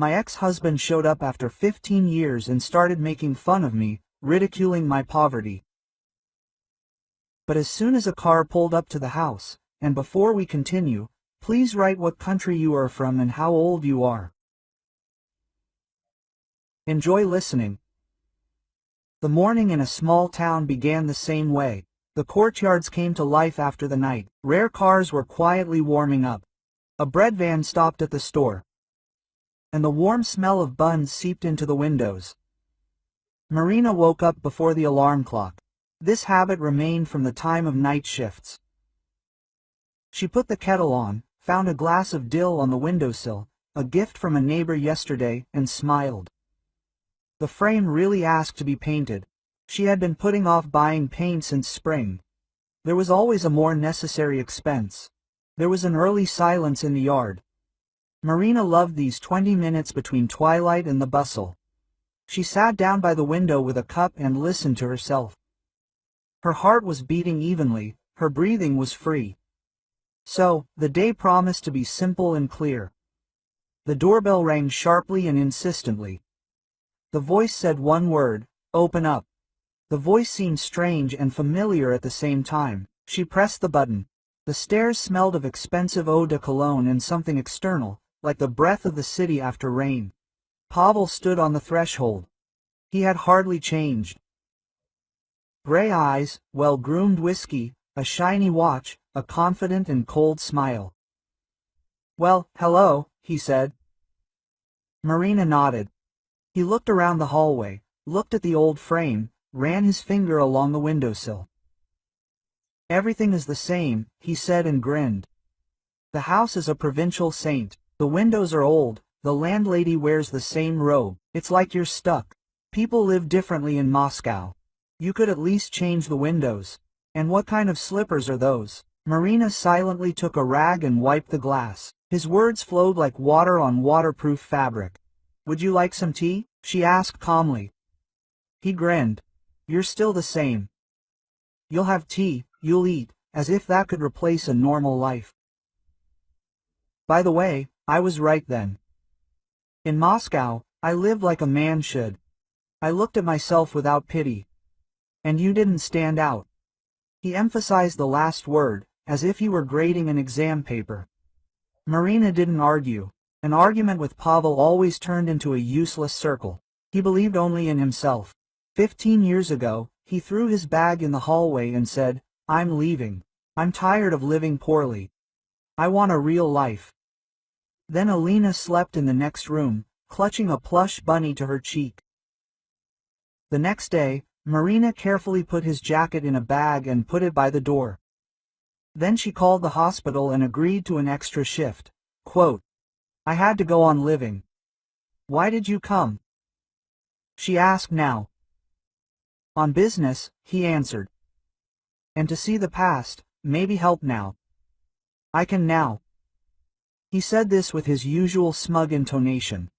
My ex-husband showed up after 15 years and started making fun of me, ridiculing my poverty. But as soon as a car pulled up to the house, and before we continue, please write what country you are from and how old you are. Enjoy listening. The morning in a small town began the same way. The courtyards came to life after the night. Rare cars were quietly warming up. A bread van stopped at the store, and the warm smell of buns seeped into the windows. Marina woke up before the alarm clock. This habit remained from the time of night shifts. She put the kettle on, found a glass of dill on the windowsill, a gift from a neighbor yesterday, and smiled. The frame really asked to be painted. She had been putting off buying paint since spring. There was always a more necessary expense. There was an early silence in the yard. Marina loved these 20 minutes between twilight and the bustle. She sat down by the window with a cup and listened to herself. Her heart was beating evenly, her breathing was free. So, the day promised to be simple and clear. The doorbell rang sharply and insistently. The voice said one word, "Open up." The voice seemed strange and familiar at the same time. She pressed the button. The stairs smelled of expensive eau de cologne and something external, like the breath of the city after rain. Pavel stood on the threshold. He had hardly changed. Gray eyes, well-groomed whiskey, a shiny watch, a confident and cold smile. "Well, hello," he said. Marina nodded. He looked around the hallway, looked at the old frame, ran his finger along the windowsill. "Everything is the same," he said and grinned. "The house is a provincial saint. The windows are old, the landlady wears the same robe. It's like you're stuck. People live differently in Moscow. You could at least change the windows. And what kind of slippers are those?" Marina silently took a rag and wiped the glass. His words flowed like water on waterproof fabric. "Would you like some tea?" she asked calmly. He grinned. "You're still the same. You'll have tea, you'll eat, as if that could replace a normal life. By the way, I was right then. In Moscow, I lived like a man should. I looked at myself without pity. And you didn't stand out." He emphasized the last word, as if he were grading an exam paper. Marina didn't argue. An argument with Pavel always turned into a useless circle. He believed only in himself. 15 years ago, he threw his bag in the hallway and said, "I'm leaving. I'm tired of living poorly. I want a real life." Then Alina slept in the next room, clutching a plush bunny to her cheek. The next day, Marina carefully put his jacket in a bag and put it by the door. Then she called the hospital and agreed to an extra shift. Quote, "I had to go on living." "Why did you come?" she asked now. "On business," he answered. "And to see the past, maybe help now." "I can now." He said this with his usual smug intonation.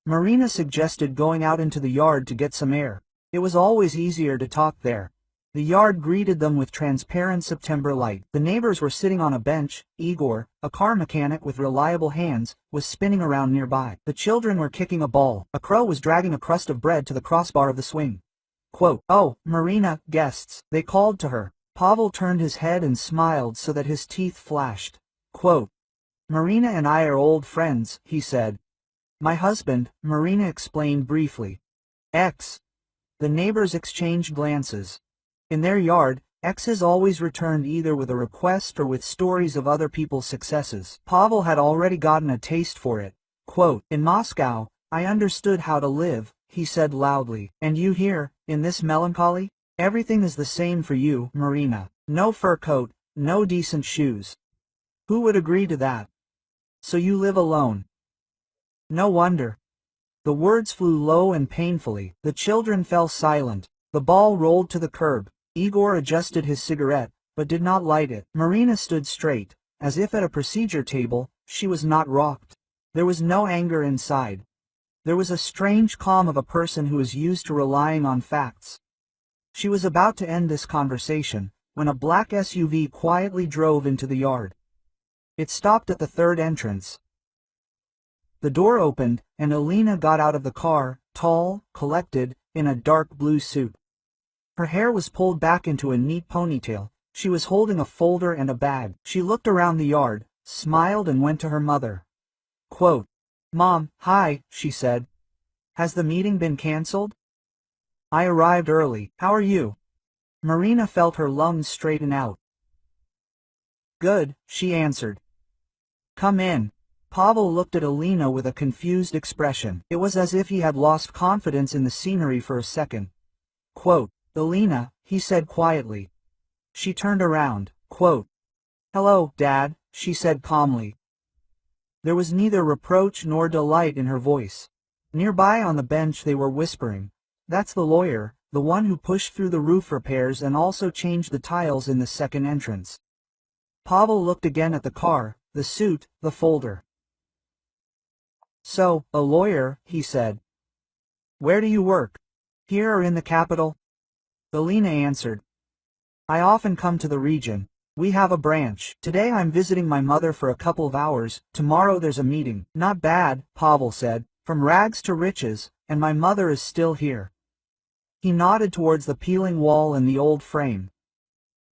Marina suggested going out into the yard to get some air. It was always easier to talk there. The yard greeted them with transparent September light. The neighbors were sitting on a bench. Igor, a car mechanic with reliable hands, was spinning around nearby. The children were kicking a ball. A crow was dragging a crust of bread to the crossbar of the swing. Quote, "Oh, Marina, guests," they called to her. Pavel turned his head and smiled so that his teeth flashed. Quote, "Marina and I are old friends," he said. "My husband," Marina explained briefly. "X." The neighbors exchanged glances. In their yard, X's always returned either with a request or with stories of other people's successes. Pavel had already gotten a taste for it. Quote, "In Moscow, I understood how to live," he said loudly. "And you here, in this melancholy? Everything is the same for you, Marina. No fur coat, no decent shoes. Who would agree to that? So you live alone." No wonder. The words flew low and painfully. The children fell silent. The ball rolled to the curb. Igor adjusted his cigarette, but did not light it. Marina stood straight, as if at a procedure table. She was not rocked. There was no anger inside. There was a strange calm of a person who is used to relying on facts. She was about to end this conversation, when a black SUV quietly drove into the yard. It stopped at the third entrance. The door opened, and Alina got out of the car, tall, collected, in a dark blue suit. Her hair was pulled back into a neat ponytail. She was holding a folder and a bag. She looked around the yard, smiled and went to her mother. Quote, "Mom, hi," she said. "Has the meeting been cancelled? I arrived early. How are you?" Marina felt her lungs straighten out. "Good," she answered. "Come in." Pavel looked at Alina with a confused expression. It was as if he had lost confidence in the scenery for a second. Quote, "Alina," he said quietly. She turned around. Quote, "Hello, Dad," she said calmly. There was neither reproach nor delight in her voice. Nearby on the bench they were whispering. "That's the lawyer, the one who pushed through the roof repairs and also changed the tiles in the second entrance." Pavel looked again at the car, the suit, the folder. "So, a lawyer," he said. "Where do you work? Here or in the capital?" Alina answered. "I often come to the region. We have a branch. Today I'm visiting my mother for a couple of hours, tomorrow there's a meeting." "Not bad," Pavel said, "from rags to riches, and my mother is still here." He nodded towards the peeling wall and the old frame.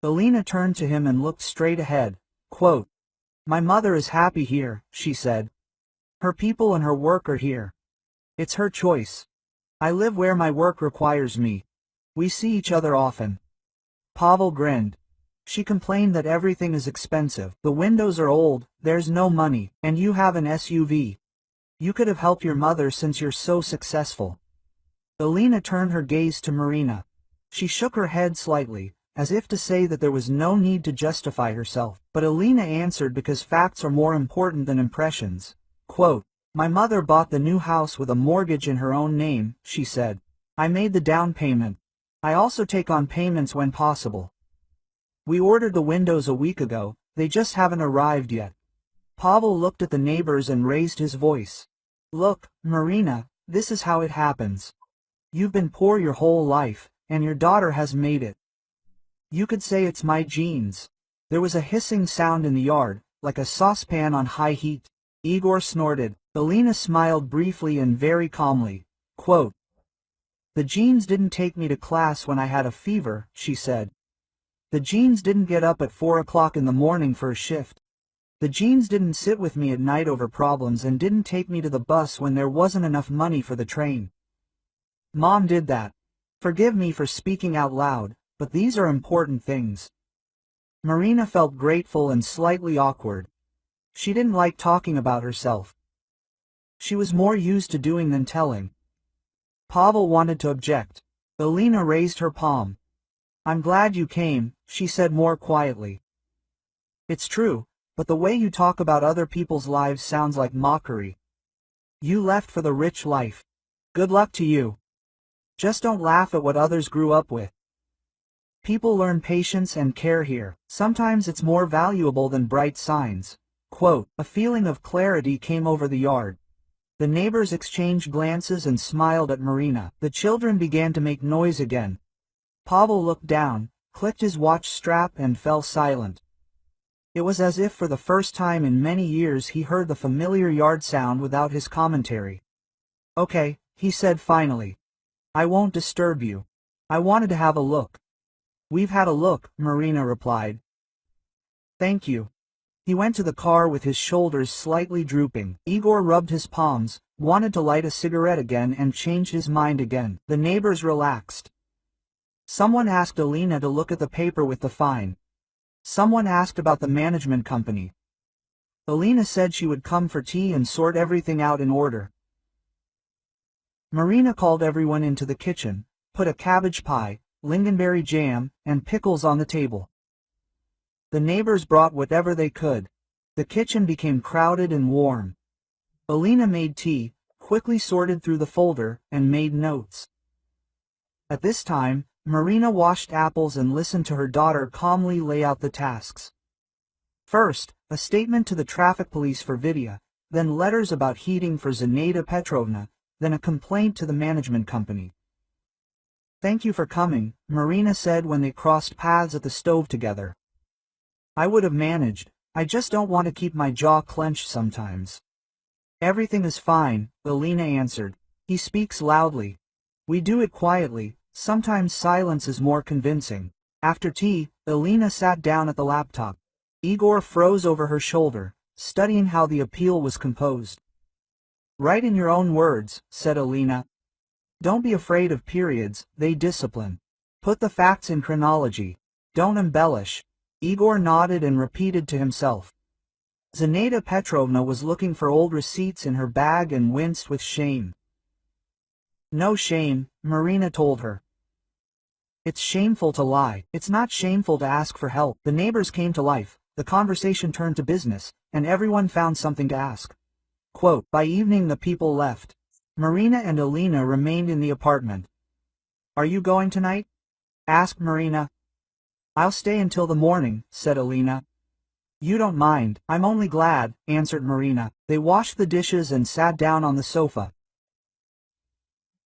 Alina turned to him and looked straight ahead. Quote, "My mother is happy here," she said. "Her people and her work are here. It's her choice. I live where my work requires me. We see each other often." Pavel grinned. She complained that everything is expensive. "The windows are old, there's no money, and you have an SUV. You could have helped your mother since you're so successful." Alina turned her gaze to Marina. She shook her head slightly, as if to say that there was no need to justify herself. But Alina answered because facts are more important than impressions. Quote, "My mother bought the new house with a mortgage in her own name," she said. "I made the down payment. I also take on payments when possible. We ordered the windows a week ago, they just haven't arrived yet." Pavel looked at the neighbors and raised his voice. "Look, Marina, this is how it happens. You've been poor your whole life, and your daughter has made it. You could say it's my genes." There was a hissing sound in the yard, like a saucepan on high heat. Igor snorted. Alina smiled briefly and very calmly. Quote, "The genes didn't take me to class when I had a fever," she said. "The genes didn't get up at 4 o'clock in the morning for a shift. The genes didn't sit with me at night over problems and didn't take me to the bus when there wasn't enough money for the train. Mom did that. Forgive me for speaking out loud, but these are important things." Marina felt grateful and slightly awkward. She didn't like talking about herself. She was more used to doing than telling. Pavel wanted to object. Alina raised her palm. "I'm glad you came," she said more quietly. "It's true, but the way you talk about other people's lives sounds like mockery. You left for the rich life. Good luck to you. Just don't laugh at what others grew up with. People learn patience and care here. Sometimes it's more valuable than bright signs." Quote, a feeling of clarity came over the yard. The neighbors exchanged glances and smiled at Marina. The children began to make noise again. Pavel looked down, clicked his watch strap and fell silent. It was as if for the first time in many years he heard the familiar yard sound without his commentary. "Okay," he said finally. "I won't disturb you. I wanted to have a look." "We've had a look," Marina replied. "Thank you." He went to the car with his shoulders slightly drooping. Igor rubbed his palms, wanted to light a cigarette again and changed his mind again. The neighbors relaxed. Someone asked Alina to look at the paper with the fine. Someone asked about the management company. Alina said she would come for tea and sort everything out in order. Marina called everyone into the kitchen, put a cabbage pie, lingonberry jam, and pickles on the table. The neighbors brought whatever they could. The kitchen became crowded and warm. Alina made tea, quickly sorted through the folder, and made notes. At this time, Marina washed apples and listened to her daughter calmly lay out the tasks. First, a statement to the traffic police for Vidya, then letters about heating for Zinaida Petrovna, then a complaint to the management company. "Thank you for coming," Marina said when they crossed paths at the stove together. "I would have managed, I just don't want to keep my jaw clenched sometimes." Everything is fine, Alina answered. He speaks loudly. We do it quietly, sometimes silence is more convincing. After tea, Alina sat down at the laptop. Igor froze over her shoulder, studying how the appeal was composed. Write in your own words, said Alina. Don't be afraid of periods, they discipline. Put the facts in chronology. Don't embellish. Igor nodded and repeated to himself. Zinaida Petrovna was looking for old receipts in her bag and winced with shame. No shame, Marina told her. It's shameful to lie. It's not shameful to ask for help. The neighbors came to life, the conversation turned to business, and everyone found something to ask. Quote, by evening the people left. Marina and Alina remained in the apartment. Are you going tonight? Asked Marina. I'll stay until the morning, said Alina. You don't mind, I'm only glad, answered Marina. They washed the dishes and sat down on the sofa.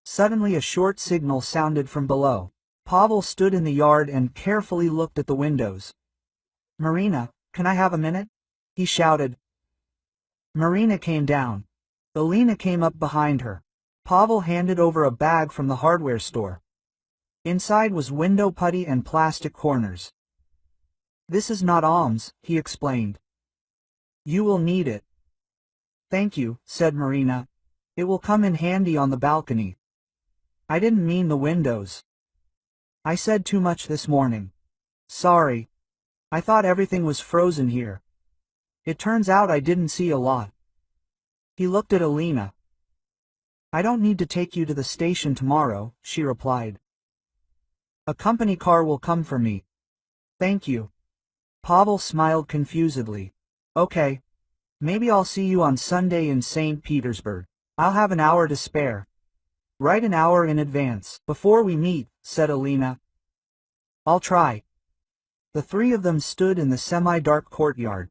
Suddenly a short signal sounded from below. Pavel stood in the yard and carefully looked at the windows. Marina, can I have a minute? He shouted. Marina came down. Alina came up behind her. Pavel handed over a bag from the hardware store. Inside was window putty and plastic corners. This is not alms, he explained. You will need it. Thank you, said Marina. It will come in handy on the balcony. I didn't mean the windows. I said too much this morning. Sorry. I thought everything was frozen here. It turns out I didn't see a lot. He looked at Alina. I don't need to take you to the station tomorrow, she replied. A company car will come for me. Thank you. Pavel smiled confusedly. Okay. Maybe I'll see you on Sunday in St. Petersburg. I'll have an hour to spare. Write an hour in advance, before we meet, said Alina. I'll try. The three of them stood in the semi-dark courtyard.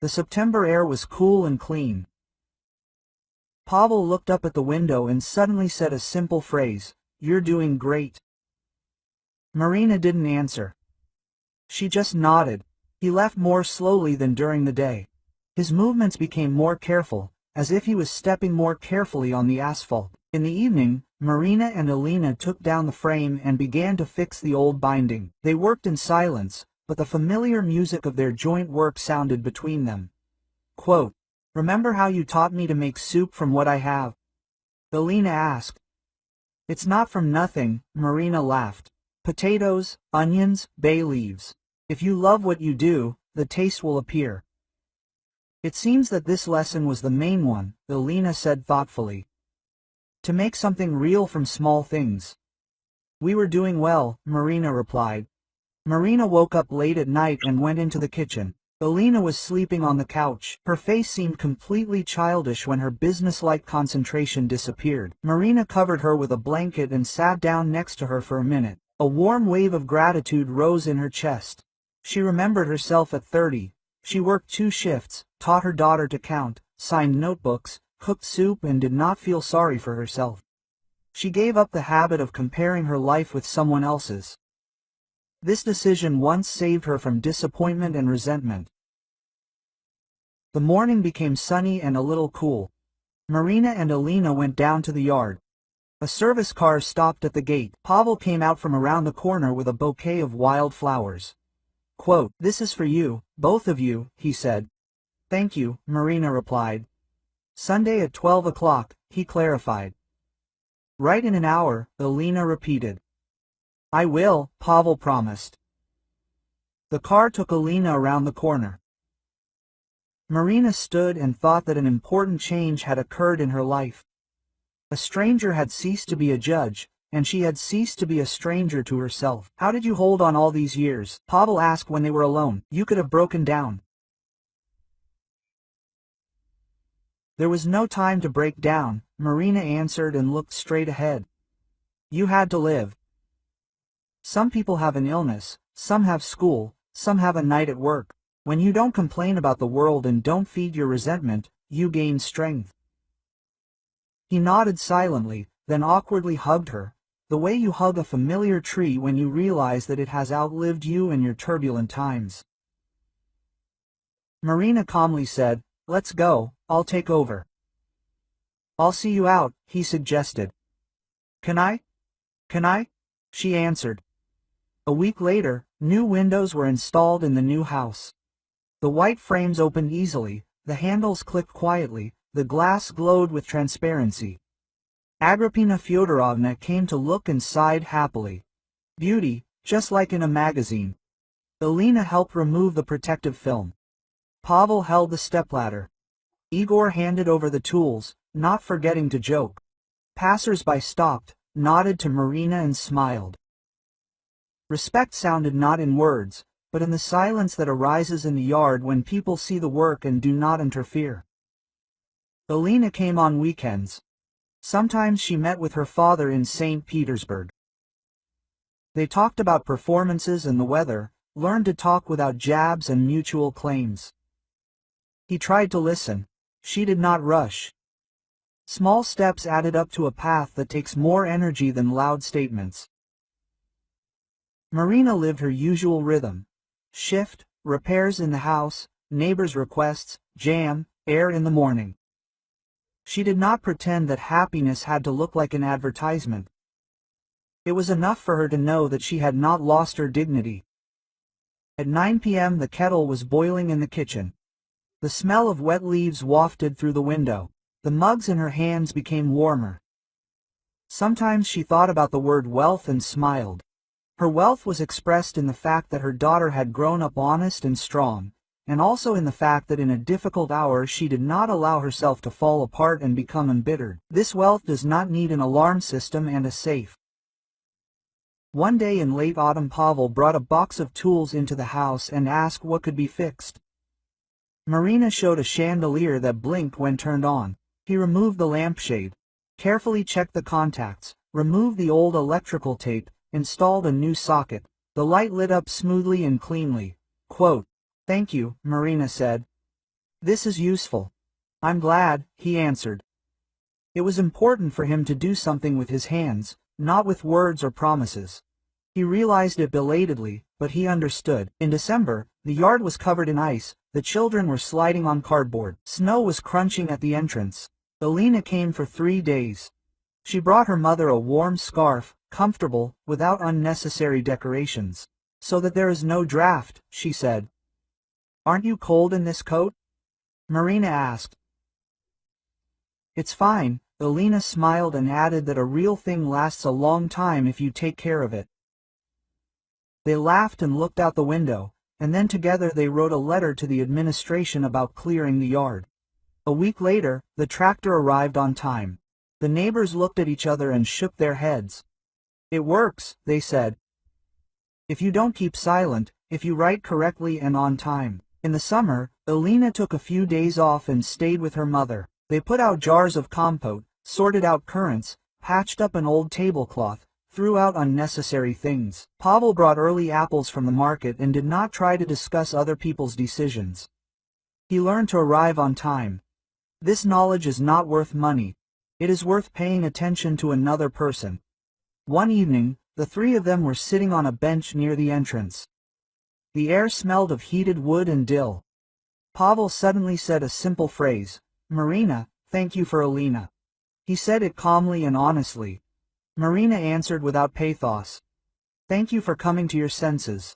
The September air was cool and clean. Pavel looked up at the window and suddenly said a simple phrase, You're doing great. Marina didn't answer. She just nodded. He left more slowly than during the day. His movements became more careful, as if he was stepping more carefully on the asphalt. In the evening, Marina and Alina took down the frame and began to fix the old binding. They worked in silence, but the familiar music of their joint work sounded between them. Quote, Remember how you taught me to make soup from what I have? Alina asked. It's not from nothing, Marina laughed. Potatoes, onions, bay leaves. If you love what you do, the taste will appear. It seems that this lesson was the main one, Alina said thoughtfully. To make something real from small things. We were doing well, Marina replied. Marina woke up late at night and went into the kitchen. Alina was sleeping on the couch. Her face seemed completely childish when her businesslike concentration disappeared. Marina covered her with a blanket and sat down next to her for a minute. A warm wave of gratitude rose in her chest. She remembered herself at 30. She worked 2 shifts, taught her daughter to count, signed notebooks, cooked soup and did not feel sorry for herself. She gave up the habit of comparing her life with someone else's. This decision once saved her from disappointment and resentment. The morning became sunny and a little cool. Marina and Alina went down to the yard. A service car stopped at the gate. Pavel came out from around the corner with a bouquet of wild flowers. Quote, This is for you, both of you, he said. Thank you, Marina replied. Sunday at 12 o'clock, he clarified. Right in an hour, Alina repeated. I will, Pavel promised. The car took Alina around the corner. Marina stood and thought that an important change had occurred in her life. A stranger had ceased to be a judge, and she had ceased to be a stranger to herself. How did you hold on all these years? Pavel asked when they were alone. You could have broken down. There was no time to break down, Marina answered and looked straight ahead. You had to live. Some people have an illness, some have school, some have a night at work. When you don't complain about the world and don't feed your resentment, you gain strength. He nodded silently, then awkwardly hugged her, the way you hug a familiar tree when you realize that it has outlived you and your turbulent times. Marina calmly said, Let's go, I'll take over. "I'll see you out," he suggested. Can I? Can I?" she answered. A week later, new windows were installed in the new house. The white frames opened easily, the handles clicked quietly, the glass glowed with transparency. Agrippina Fyodorovna came to look and sighed happily. Beauty, just like in a magazine. Elena helped remove the protective film. Pavel held the stepladder. Igor handed over the tools, not forgetting to joke. Passers-by stopped, nodded to Marina and smiled. Respect sounded not in words, but in the silence that arises in the yard when people see the work and do not interfere. Elena came on weekends. Sometimes she met with her father in St. Petersburg. They talked about performances and the weather, learned to talk without jabs and mutual claims. He tried to listen. She did not rush. Small steps added up to a path that takes more energy than loud statements. Marina lived her usual rhythm. Shift, repairs in the house, neighbors' requests, jam, air in the morning. She did not pretend that happiness had to look like an advertisement. It was enough for her to know that she had not lost her dignity. At 9 p.m. the kettle was boiling in the kitchen. The smell of wet leaves wafted through the window. The mugs in her hands became warmer. Sometimes she thought about the word wealth and smiled. Her wealth was expressed in the fact that her daughter had grown up honest and strong, and also in the fact that in a difficult hour she did not allow herself to fall apart and become embittered. This wealth does not need an alarm system and a safe. One day in late autumn Pavel brought a box of tools into the house and asked what could be fixed. Marina showed a chandelier that blinked when turned on. He removed the lampshade, carefully checked the contacts, removed the old electrical tape, installed a new socket. The light lit up smoothly and cleanly. Quote, "Thank you," Marina said. "This is useful." "I'm glad," he answered. It was important for him to do something with his hands, not with words or promises. He realized it belatedly, but he understood. In December, the yard was covered in ice, the children were sliding on cardboard. Snow was crunching at the entrance. Elena came for 3 days. She brought her mother a warm scarf, comfortable, without unnecessary decorations. "So that there is no draft," she said. "Aren't you cold in this coat?" Marina asked. "It's fine," Elena smiled and added that a real thing lasts a long time if you take care of it. They laughed and looked out the window, and then together they wrote a letter to the administration about clearing the yard. A week later, the tractor arrived on time. The neighbors looked at each other and shook their heads. "It works," they said. "If you don't keep silent, if you write correctly and on time." In the summer, Elena took a few days off and stayed with her mother. They put out jars of compote, sorted out currants, patched up an old tablecloth, threw out unnecessary things. Pavel brought early apples from the market and did not try to discuss other people's decisions. He learned to arrive on time. This knowledge is not worth money. It is worth paying attention to another person. One evening, the three of them were sitting on a bench near the entrance. The air smelled of heated wood and dill. Pavel suddenly said a simple phrase, "Marina, thank you for Elena." He said it calmly and honestly. Marina answered without pathos, "Thank you for coming to your senses."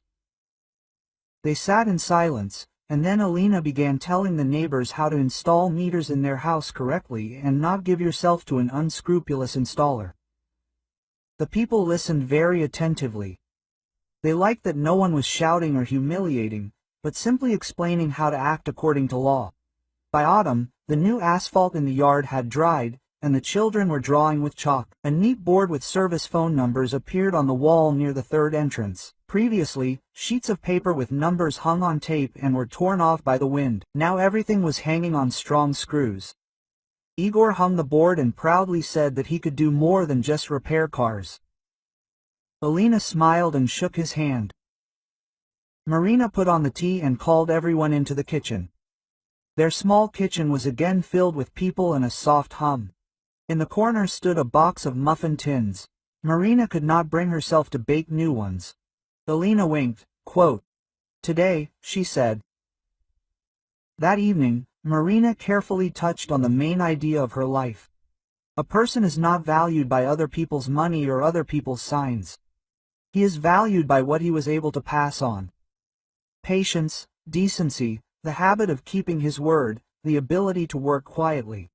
They sat in silence, and then Elena began telling the neighbors how to install meters in their house correctly and not give yourself to an unscrupulous installer. The people listened very attentively. They liked that no one was shouting or humiliating, but simply explaining how to act according to law. By autumn, the new asphalt in the yard had dried, and the children were drawing with chalk. A neat board with service phone numbers appeared on the wall near the third entrance. Previously, sheets of paper with numbers hung on tape and were torn off by the wind. Now everything was hanging on strong screws. Igor hung the board and proudly said that he could do more than just repair cars. Elena smiled and shook his hand. Marina put on the tea and called everyone into the kitchen. Their small kitchen was again filled with people and a soft hum. In the corner stood a box of muffin tins. Marina could not bring herself to bake new ones. Elena winked. Quote, "Today," she said. That evening, Marina carefully touched on the main idea of her life. A person is not valued by other people's money or other people's signs. He is valued by what he was able to pass on. Patience, decency, the habit of keeping his word, the ability to work quietly.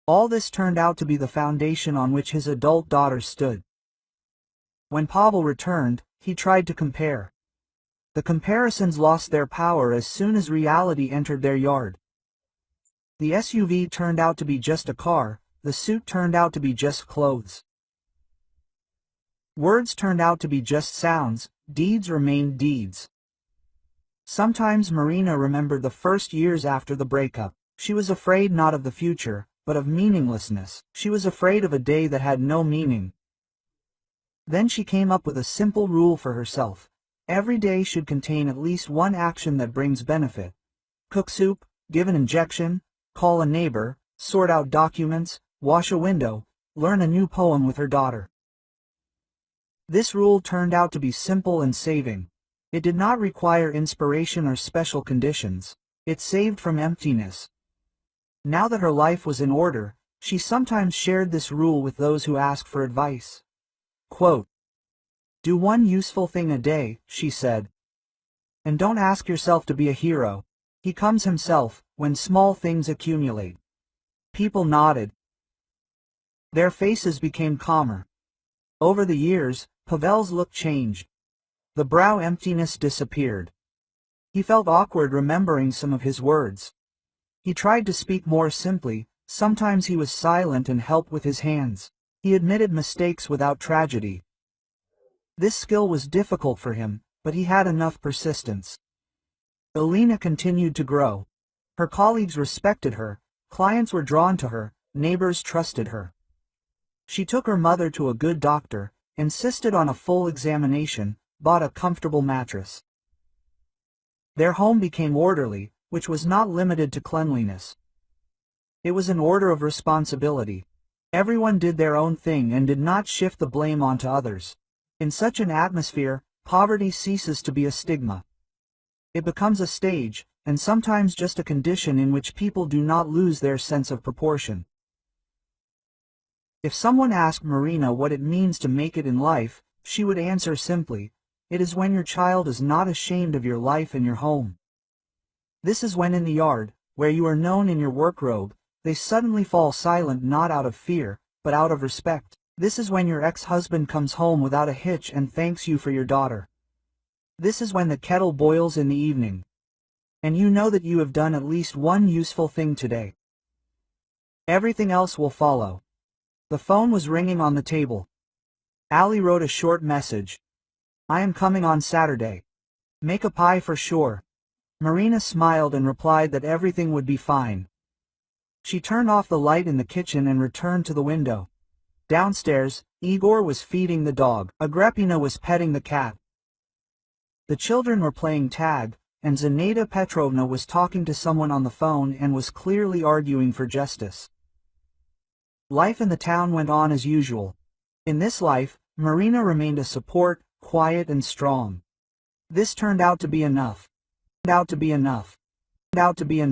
All this turned out to be the foundation on which his adult daughter stood. When Pavel returned, he tried to compare. The comparisons lost their power as soon as reality entered their yard. The SUV turned out to be just a car, the suit turned out to be just clothes. Words turned out to be just sounds, deeds remained deeds. Sometimes Marina remembered the first years after the breakup. She was afraid not of the future, but of meaninglessness. She was afraid of a day that had no meaning. Then she came up with a simple rule for herself. Every day should contain at least one action that brings benefit. Cook soup, give an injection, call a neighbor, sort out documents, wash a window, learn a new poem with her daughter. This rule turned out to be simple and saving. It did not require inspiration or special conditions. It saved from emptiness. Now that her life was in order, she sometimes shared this rule with those who asked for advice. Quote, "Do one useful thing a day," she said. "And don't ask yourself to be a hero. He comes himself, when small things accumulate." People nodded. Their faces became calmer. Over the years, Pavel's look changed. The brow emptiness disappeared. He felt awkward remembering some of his words. He tried to speak more simply, sometimes he was silent and helped with his hands. He admitted mistakes without tragedy. This skill was difficult for him, but he had enough persistence. Elena continued to grow. Her colleagues respected her, clients were drawn to her, neighbors trusted her. She took her mother to a good doctor, insisted on a full examination, bought a comfortable mattress. Their home became orderly, which was not limited to cleanliness. It was an order of responsibility. Everyone did their own thing and did not shift the blame onto others. In such an atmosphere, poverty ceases to be a stigma. It becomes a stage, and sometimes just a condition in which people do not lose their sense of proportion. If someone asked Marina what it means to make it in life, she would answer simply, "It is when your child is not ashamed of your life and your home." This is when in the yard, where you are known in your work robe, they suddenly fall silent not out of fear, but out of respect. This is when your ex-husband comes home without a hitch and thanks you for your daughter. This is when the kettle boils in the evening. And you know that you have done at least one useful thing today. Everything else will follow. The phone was ringing on the table. Ali wrote a short message. "I am coming on Saturday. Make a pie for sure." Marina smiled and replied that everything would be fine. She turned off the light in the kitchen and returned to the window. Downstairs, Igor was feeding the dog. Agrippina was petting the cat. The children were playing tag, and Zinaida Petrovna was talking to someone on the phone and was clearly arguing for justice. Life in the town went on as usual. In this life, Marina remained a support, quiet and strong. This turned out to be enough. Turned out to be enough. Turned out to be enough.